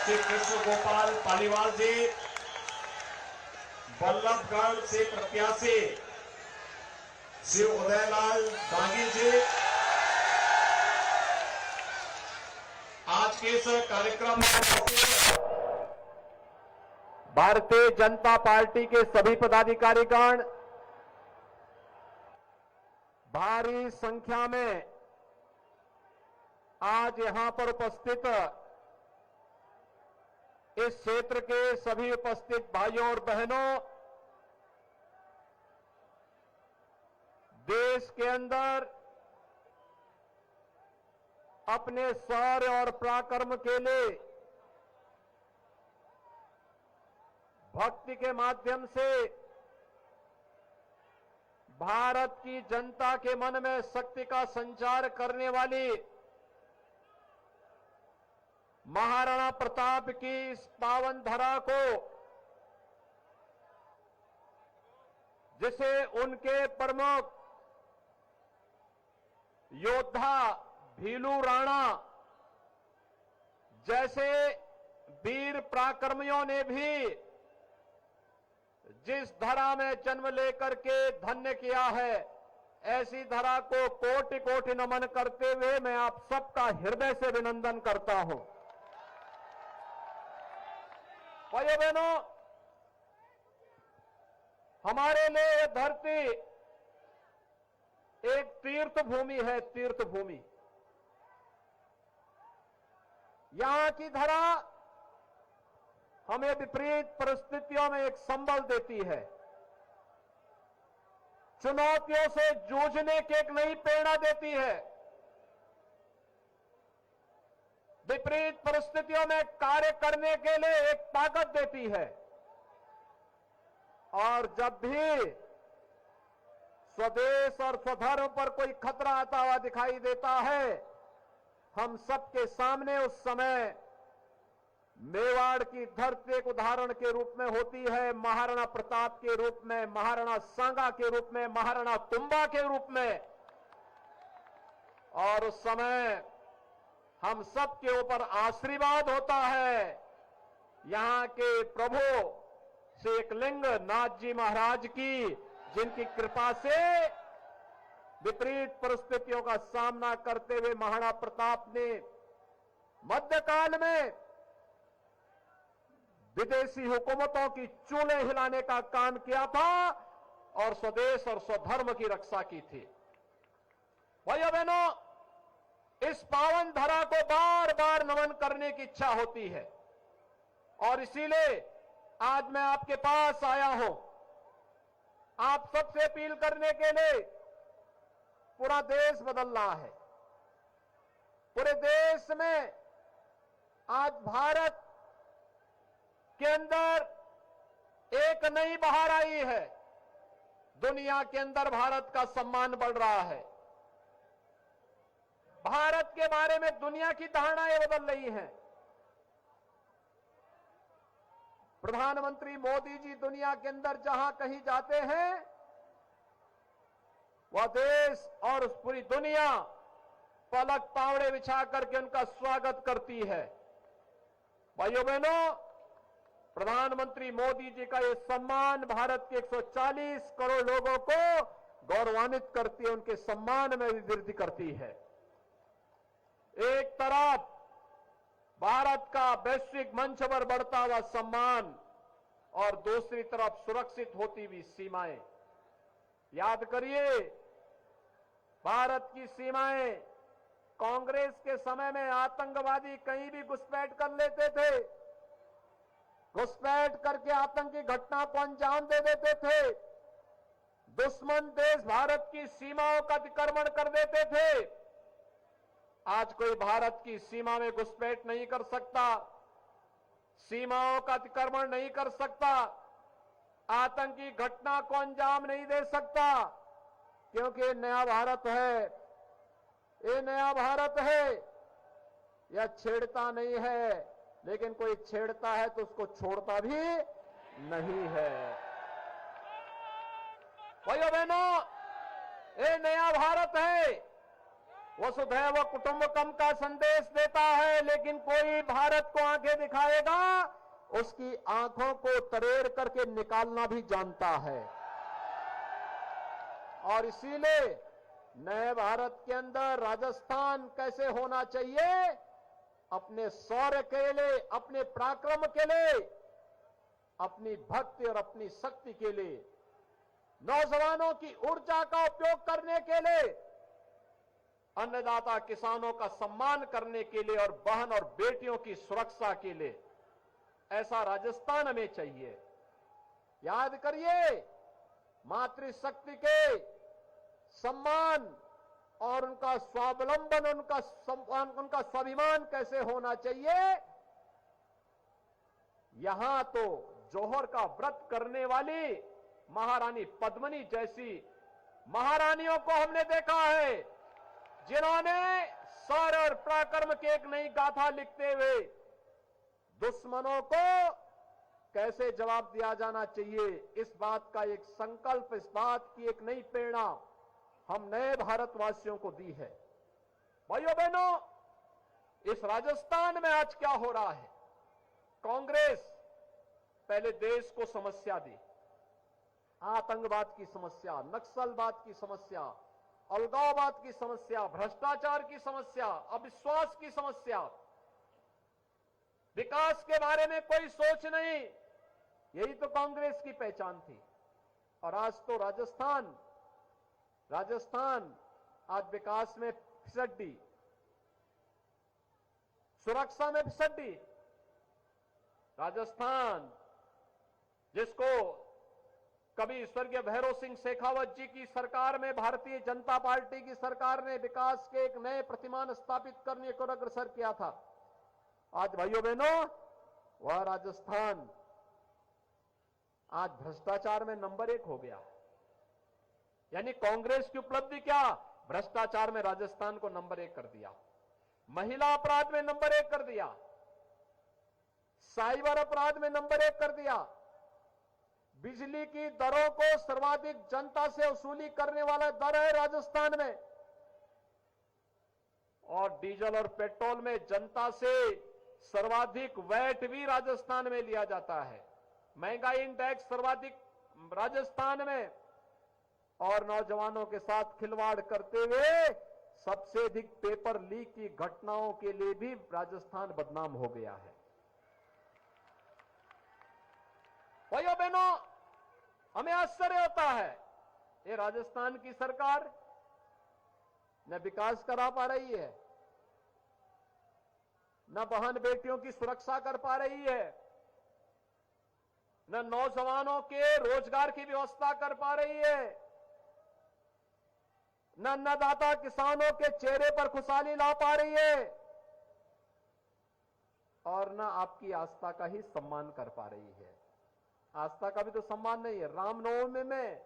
श्री कृष्ण गोपाल पालीवाल जी, बल्लभगढ़ से प्रत्याशी श्री उदयलाल दागी जी, आज के इस कार्यक्रम में भारतीय जनता पार्टी के सभी पदाधिकारीगण भारी संख्या में आज यहां पर उपस्थित इस क्षेत्र के सभी उपस्थित भाइयों और बहनों, देश के अंदर अपने शौर्य और पराक्रम के लिए भक्ति के माध्यम से भारत की जनता के मन में शक्ति का संचार करने वाली महाराणा प्रताप की इस पावन धरा को, जिसे उनके प्रमुख योद्धा भीलू राणा जैसे वीर पराक्रमियों ने भी जिस धरा में जन्म लेकर के धन्य किया है, ऐसी धरा को कोटि कोटि नमन करते हुए मैं आप सबका हृदय से अभिनंदन करता हूं। भाइयों बहनों, हमारे लिए यह धरती एक तीर्थ भूमि है, तीर्थ भूमि। यहां की धरा हमें विपरीत परिस्थितियों में एक संबल देती है, चुनौतियों से जूझने की एक नई प्रेरणा देती है, विपरीत परिस्थितियों में कार्य करने के लिए एक ताकत देती है। और जब भी स्वदेश और स्वधर्म पर कोई खतरा आता हुआ दिखाई देता है, हम सबके सामने उस समय मेवाड़ की धरती एक उदाहरण के रूप में होती है, महाराणा प्रताप के रूप में, महाराणा सांगा के रूप में, महाराणा तुम्बा के रूप में। और उस समय हम सबके ऊपर आशीर्वाद होता है यहां के प्रभु श्री एकलिंग नाथ जी महाराज की, जिनकी कृपा से विपरीत परिस्थितियों का सामना करते हुए महाराणा प्रताप ने मध्यकाल में विदेशी हुकूमतों की चूलें हिलाने का काम किया था और स्वदेश और स्वधर्म की रक्षा की थी। भाइयों बहनों, इस पावन धरा को बार बार नमन करने की इच्छा होती है और इसीलिए आज मैं आपके पास आया हूं, आप सबसे अपील करने के लिए। पूरा देश बदल रहा है, पूरे देश में आज भारत के अंदर एक नई बहार आई है, दुनिया के अंदर भारत का सम्मान बढ़ रहा है, भारत के बारे में दुनिया की धारणाएं बदल रही हैं। प्रधानमंत्री मोदी जी दुनिया के अंदर जहां कहीं जाते हैं, वह देश और उस पूरी दुनिया पलक पावड़े बिछा करके उनका स्वागत करती है। भाइयों बहनों, प्रधानमंत्री मोदी जी का यह सम्मान भारत के 140 करोड़ लोगों को गौरवान्वित करती है, उनके सम्मान में वृद्धि करती है। एक तरफ भारत का वैश्विक मंच पर बढ़ता हुआ सम्मान और दूसरी तरफ सुरक्षित होती हुई सीमाएं। याद करिए, भारत की सीमाएं कांग्रेस के समय में आतंकवादी कहीं भी घुसपैठ कर लेते थे, घुसपैठ करके आतंकी घटना को अंजाम दे देते थे, दुश्मन देश भारत की सीमाओं का अतिक्रमण कर देते थे। आज कोई भारत की सीमा में घुसपैठ नहीं कर सकता, सीमाओं का अतिक्रमण नहीं कर सकता, आतंकी घटना को अंजाम नहीं दे सकता, क्योंकि ये नया भारत है, ये नया भारत है। यह छेड़ता नहीं है, लेकिन कोई छेड़ता है तो उसको छोड़ता भी नहीं है। भाइयों बहनों, ये नया भारत है, वसुधैव कुटुंबकम का संदेश देता है, लेकिन कोई भारत को आंखें दिखाएगा उसकी आंखों को तरेड़ करके निकालना भी जानता है। और इसीलिए नए भारत के अंदर राजस्थान कैसे होना चाहिए, अपने शौर्य के लिए, अपने पराक्रम के लिए, अपनी भक्ति और अपनी शक्ति के लिए, नौजवानों की ऊर्जा का उपयोग करने के लिए, अन्नदाता किसानों का सम्मान करने के लिए और बहन और बेटियों की सुरक्षा के लिए, ऐसा राजस्थान हमें चाहिए। याद करिए, मातृशक्ति के सम्मान और उनका स्वावलंबन, उनका स्वाभिमान कैसे होना चाहिए। यहां तो जौहर का व्रत करने वाली महारानी पद्मिनी जैसी महारानियों को हमने देखा है, जिन्होंने शौर्य और पराक्रम की एक नई गाथा लिखते हुए दुश्मनों को कैसे जवाब दिया जाना चाहिए, इस बात का एक संकल्प, इस बात की एक नई प्रेरणा हम नए भारतवासियों को दी है। भाइयों बहनों, इस राजस्थान में आज क्या हो रहा है। कांग्रेस पहले देश को समस्या दी, आतंकवाद की समस्या, नक्सलवाद की समस्या, अलगाववाद की समस्या, भ्रष्टाचार की समस्या, अविश्वास की समस्या, विकास के बारे में कोई सोच नहीं, यही तो कांग्रेस की पहचान थी। और आज तो राजस्थान आज विकास में फिसड्डी, सुरक्षा में फिसड्डी। राजस्थान जिसको कभी स्वर्गीय भैरव सिंह शेखावत जी की सरकार में भारतीय जनता पार्टी की सरकार ने विकास के एक नए प्रतिमान स्थापित करने को अग्रसर किया था, आज भाइयों बहनों वह राजस्थान आज भ्रष्टाचार में नंबर 1 हो गया। यानी कांग्रेस की उपलब्धि क्या, भ्रष्टाचार में राजस्थान को नंबर 1 कर दिया, महिला अपराध में नंबर 1 कर दिया, साइबर अपराध में नंबर 1 कर दिया, बिजली की दरों को सर्वाधिक जनता से वसूली करने वाला दर है राजस्थान में, और डीजल और पेट्रोल में जनता से सर्वाधिक वैट भी राजस्थान में लिया जाता है। महंगाई इंडेक्स सर्वाधिक राजस्थान में, और नौजवानों के साथ खिलवाड़ करते हुए सबसे अधिक पेपर लीक की घटनाओं के लिए भी राजस्थान बदनाम हो गया है। भाइयों बहनों, हमें आश्चर्य होता है, ये राजस्थान की सरकार न विकास करा पा रही है, न बहन बेटियों की सुरक्षा कर पा रही है, न नौजवानों के रोजगार की व्यवस्था कर पा रही है, न अन्नदाता किसानों के चेहरे पर खुशहाली ला पा रही है, और न आपकी आस्था का ही सम्मान कर पा रही है। आस्था का भी तो सम्मान नहीं है। रामनवमी में,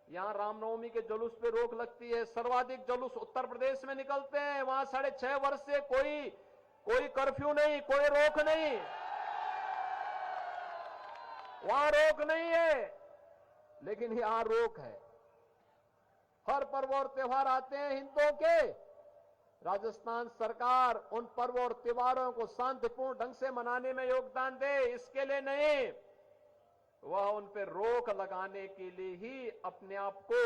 यहां रामनवमी के जुलूस पे रोक लगती है, सर्वाधिक जुलूस उत्तर प्रदेश में निकलते हैं, वहां 6.5 वर्ष से कोई कर्फ्यू नहीं, कोई रोक नहीं, वहां रोक नहीं है, लेकिन यहां रोक है। हर पर्व और त्योहार आते हैं हिंदुओं के, राजस्थान सरकार उन पर्व और त्योहारों को शांतिपूर्ण ढंग से मनाने में योगदान दे, इसके लिए नहीं, वह उन पर रोक लगाने के लिए ही अपने आप को,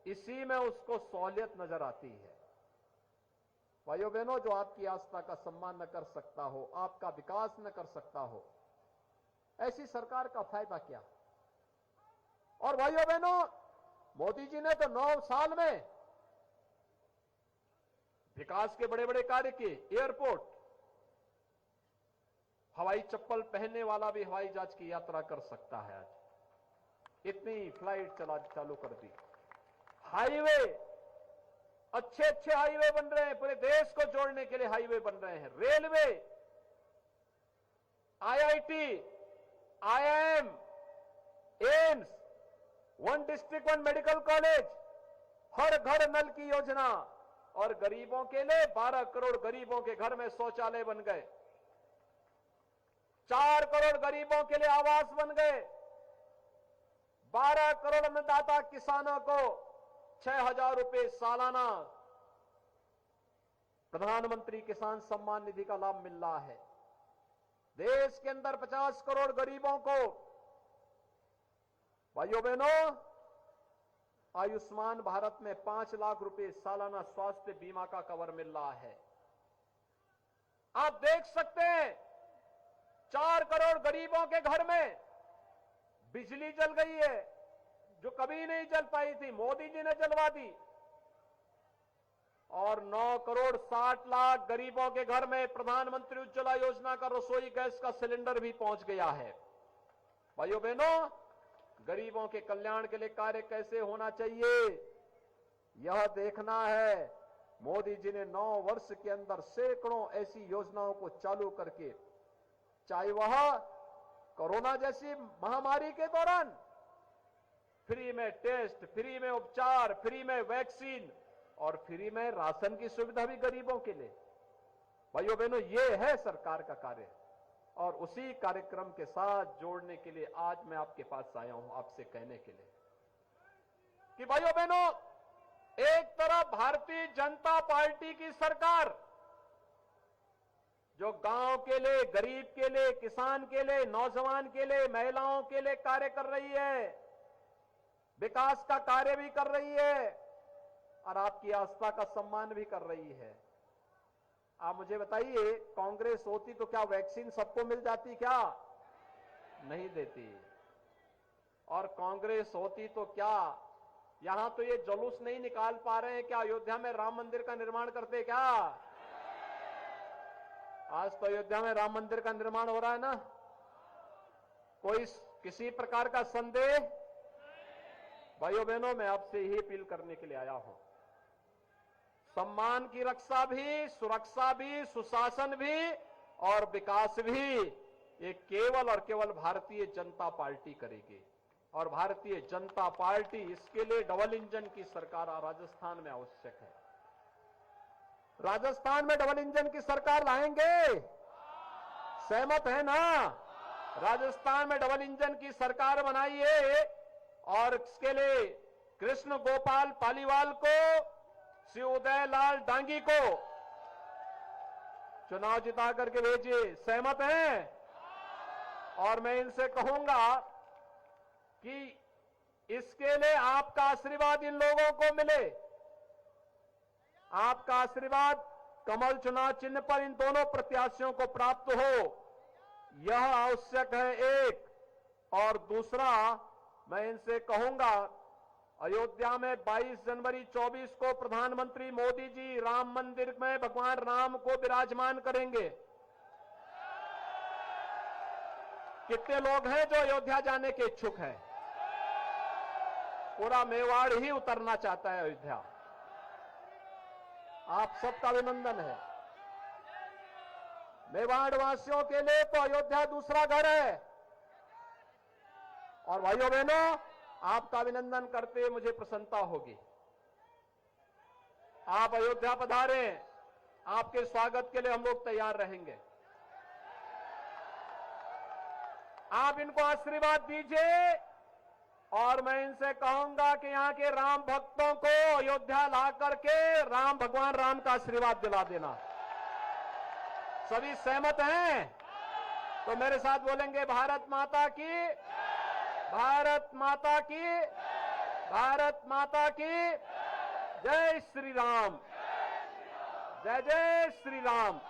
इसी में उसको सहूलियत नजर आती है। भाइयों बहनों, जो आपकी आस्था का सम्मान न कर सकता हो, आपका विकास न कर सकता हो, ऐसी सरकार का फायदा क्या। और भाइयों बहनों, मोदी जी ने तो 9 साल में विकास के बड़े बड़े कार्य किए। एयरपोर्ट, हवाई चप्पल पहनने वाला भी हवाई जहाज की यात्रा कर सकता है, आज इतनी फ्लाइट चालू कर दी। हाईवे, अच्छे अच्छे हाईवे बन रहे हैं, पूरे देश को जोड़ने के लिए हाईवे बन रहे हैं। Railway, IIT, IIM, AIIMS, 1 district 1 medical college, हर घर नल की योजना, और गरीबों के लिए 12 करोड़ गरीबों के घर में शौचालय बन गए, 4 करोड़ गरीबों के लिए आवास बन गए, 12 करोड़ अन्नदाता किसानों को 6,000 रुपए सालाना प्रधानमंत्री किसान सम्मान निधि का लाभ मिल रहा है। देश के अंदर 50 करोड़ गरीबों को, भाइयों बहनों, आयुष्मान भारत में 5 लाख रुपए सालाना स्वास्थ्य बीमा का कवर मिल रहा है। आप देख सकते हैं 4 करोड़ गरीबों के घर में बिजली जल गई है, जो कभी नहीं जल पाई थी, मोदी जी ने जलवा दी। और 9 करोड़ 60 लाख गरीबों के घर में प्रधानमंत्री उज्ज्वला योजना का रसोई गैस का सिलेंडर भी पहुंच गया है। भाइयों बहनों, गरीबों के कल्याण के लिए कार्य कैसे होना चाहिए, यह देखना है। मोदी जी ने 9 वर्ष के अंदर सैकड़ों ऐसी योजनाओं को चालू करके, चाहे वह कोरोना जैसी महामारी के दौरान फ्री में टेस्ट, फ्री में उपचार, फ्री में वैक्सीन और फ्री में राशन की सुविधा भी गरीबों के लिए। भाइयों बहनों, ये है सरकार का कार्य और उसी कार्यक्रम के साथ जोड़ने के लिए आज मैं आपके पास आया हूं, आपसे कहने के लिए कि भाइयों बहनों, एक तरफ भारतीय जनता पार्टी की सरकार जो गांव के लिए, गरीब के लिए, किसान के लिए, नौजवान के लिए, महिलाओं के लिए कार्य कर रही है, विकास का कार्य भी कर रही है और आपकी आस्था का सम्मान भी कर रही है। आप मुझे बताइए, कांग्रेस होती तो क्या वैक्सीन सबको मिल जाती? क्या नहीं देती। और कांग्रेस होती तो क्या यहां तो ये जुलूस नहीं निकाल पा रहे हैं, क्या अयोध्या में राम मंदिर का निर्माण करते? क्या आज तो अयोध्या में राम मंदिर का निर्माण हो रहा है ना? कोई किसी प्रकार का संदेह? भाइयों बहनों, मैं आपसे यही अपील करने के लिए आया हूं, सम्मान की रक्षा भी, सुरक्षा भी, सुशासन भी और विकास भी ये केवल और केवल भारतीय जनता पार्टी करेगी। और भारतीय जनता पार्टी इसके लिए डबल इंजन की सरकार राजस्थान में आवश्यक है। राजस्थान में डबल इंजन की सरकार लाएंगे, सहमत है ना? राजस्थान में डबल इंजन की सरकार बनाइए और इसके लिए कृष्ण गोपाल पालीवाल को, श्री उदयलाल डांगी को चुनाव जिता करके भेजिए। सहमत हैं? और मैं इनसे कहूंगा कि इसके लिए आपका आशीर्वाद इन लोगों को मिले। आपका आशीर्वाद कमल चुनाव चिन्ह पर इन दोनों प्रत्याशियों को प्राप्त हो, यह आवश्यक है एक। और दूसरा, मैं इनसे कहूंगा, अयोध्या में 22 जनवरी 24 को प्रधानमंत्री मोदी जी राम मंदिर में भगवान राम को विराजमान करेंगे। कितने लोग हैं जो अयोध्या जाने के इच्छुक हैं? पूरा मेवाड़ ही उतरना चाहता है अयोध्या। आप सबका अभिनंदन है। मेवाड़ वासियों के लिए तो अयोध्या दूसरा घर है। और भाइयों बहनों, आपका अभिनंदन करते हुए मुझे प्रसन्नता होगी। आप अयोध्या पधारें, आपके स्वागत के लिए हम लोग तैयार रहेंगे। आप इनको आशीर्वाद दीजिए और मैं इनसे कहूंगा कि यहां के राम भक्तों को अयोध्या ला करके राम, भगवान राम का आशीर्वाद दिला देना। सभी सहमत हैं? तो मेरे साथ बोलेंगे, भारत माता की, भारत माता की, भारत माता की जय श्री राम, जय जय श्री राम।